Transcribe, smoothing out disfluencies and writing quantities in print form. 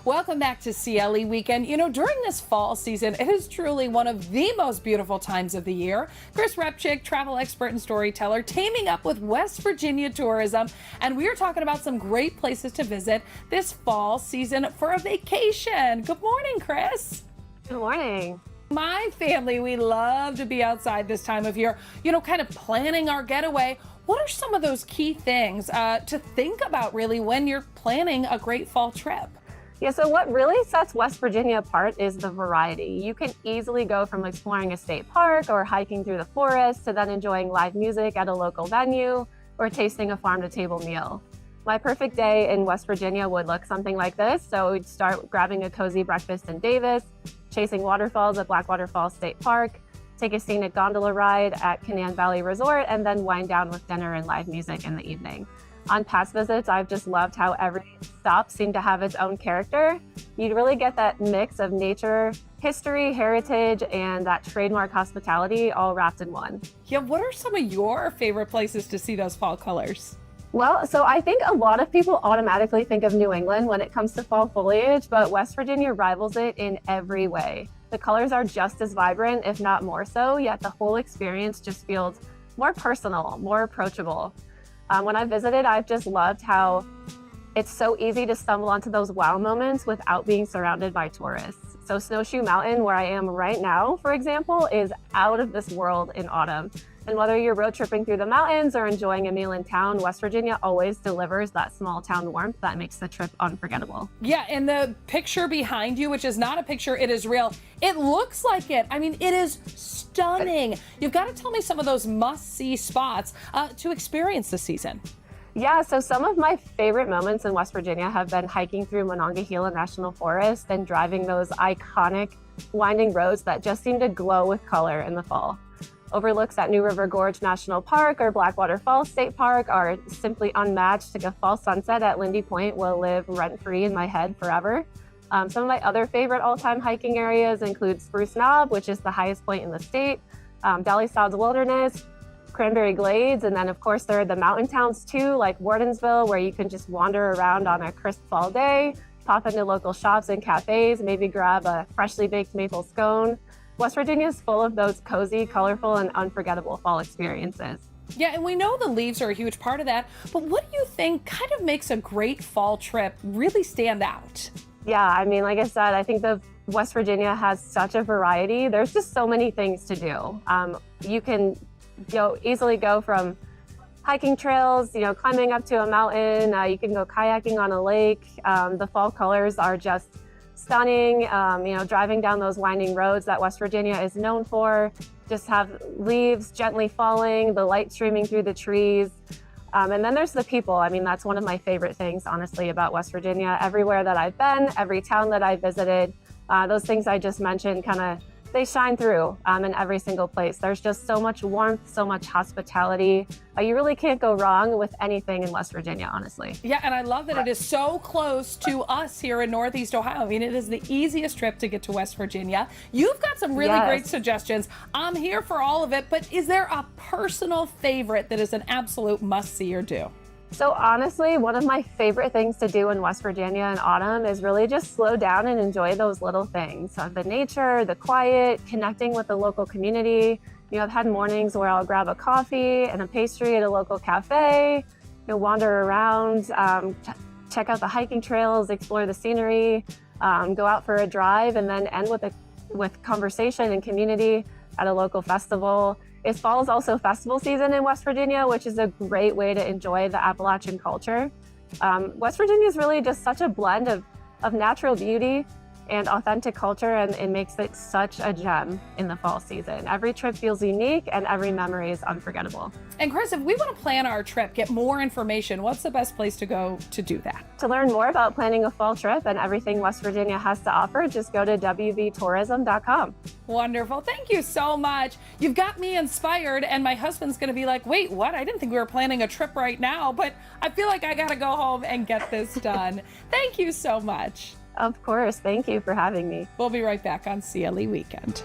Welcome back to CLE Weekend. You know, during this fall season, it is truly one of the most beautiful times of the year. Chris Repchick, travel expert and storyteller, teaming up with West Virginia Tourism, and we are talking about some great places to visit this fall season for a vacation. Good morning, Chris. Good morning. My family, we love to be outside this time of year, you know, kind of planning our getaway. What are some of those key things to think about really when you're planning a great fall trip? Yeah, so what really sets West Virginia apart is the variety. You can easily go from exploring a state park or hiking through the forest to then enjoying live music at a local venue or tasting a farm-to-table meal. My perfect day in West Virginia would look something like this. So we'd start grabbing a cozy breakfast in Davis, chasing waterfalls at Blackwater Falls State Park, take a scenic gondola ride at Canaan Valley Resort, and then wind down with dinner and live music in the evening. On past visits, I've just loved how every stop seemed to have its own character. You'd really get that mix of nature, history, heritage, and that trademark hospitality all wrapped in one. Yeah, what are some of your favorite places to see those fall colors? Well, so I think a lot of people automatically think of New England when it comes to fall foliage, but West Virginia rivals it in every way. The colors are just as vibrant, if not more so, yet the whole experience just feels more personal, more approachable. When I visited, I've just loved how it's so easy to stumble onto those wow moments without being surrounded by tourists. So Snowshoe Mountain, where I am right now, for example, is out of this world in autumn. And whether you're road tripping through the mountains or enjoying a meal in town, West Virginia always delivers that small town warmth that makes the trip unforgettable. Yeah, and the picture behind you, which is not a picture, it is real. It looks like it. I mean, it is stunning. You've got to tell me some of those must-see spots to experience this season. Yeah, so some of my favorite moments in West Virginia have been hiking through Monongahela National Forest and driving those iconic winding roads that just seem to glow with color in the fall. Overlooks at New River Gorge National Park or Blackwater Falls State Park are simply unmatched. Like a fall sunset at Lindy Point will live rent-free in my head forever. Some of my other favorite all-time hiking areas include Spruce Knob, which is the highest point in the state, Dolly Sods Wilderness, Cranberry Glades, and then of course there are the mountain towns too, like Wardensville, where you can just wander around on a crisp fall day, pop into local shops and cafes, maybe grab a freshly baked maple scone. West Virginia is full of those cozy, colorful, and unforgettable fall experiences. Yeah, and we know the leaves are a huge part of that, but what do you think kind of makes a great fall trip really stand out? Yeah, I mean, like I said, I think the West Virginia has such a variety. There's just so many things to do. You can easily go from hiking trails, climbing up to a mountain. You can go kayaking on a lake. The fall colors are just stunning. Driving down those winding roads that West Virginia is known for, just have leaves gently falling, the light streaming through the trees. And then there's the people. I mean, that's one of my favorite things, honestly, about West Virginia. Everywhere that I've been, every town that I visited, those things I just mentioned they shine through in every single place. There's just so much warmth, so much hospitality. You really can't go wrong with anything in West Virginia, honestly. Yeah, and I love that it is so close to us here in Northeast Ohio. I mean, it is the easiest trip to get to West Virginia. You've got some really great suggestions. I'm here for all of it, but is there a personal favorite that is an absolute must-see or do? So honestly, one of my favorite things to do in West Virginia in autumn is really just slow down and enjoy those little things. So the nature, the quiet, connecting with the local community. I've had mornings where I'll grab a coffee and a pastry at a local cafe, wander around, check out the hiking trails, explore the scenery, go out for a drive, and then end with conversation and community at a local festival. Fall is also festival season in West Virginia, which is a great way to enjoy the Appalachian culture. West Virginia is really just such a blend of natural beauty and authentic culture, and it makes it such a gem in the fall season. Every trip feels unique and every memory is unforgettable. And Chris, if we want to plan our trip, get more information, what's the best place to go to do that? To learn more about planning a fall trip and everything West Virginia has to offer, just go to wvtourism.com. Wonderful. Thank you so much. You've got me inspired, and my husband's going to be like, wait, what? I didn't think we were planning a trip right now, but I feel like I got to go home and get this done. Thank you so much. Of course. Thank you for having me. We'll be right back on CLE Weekend.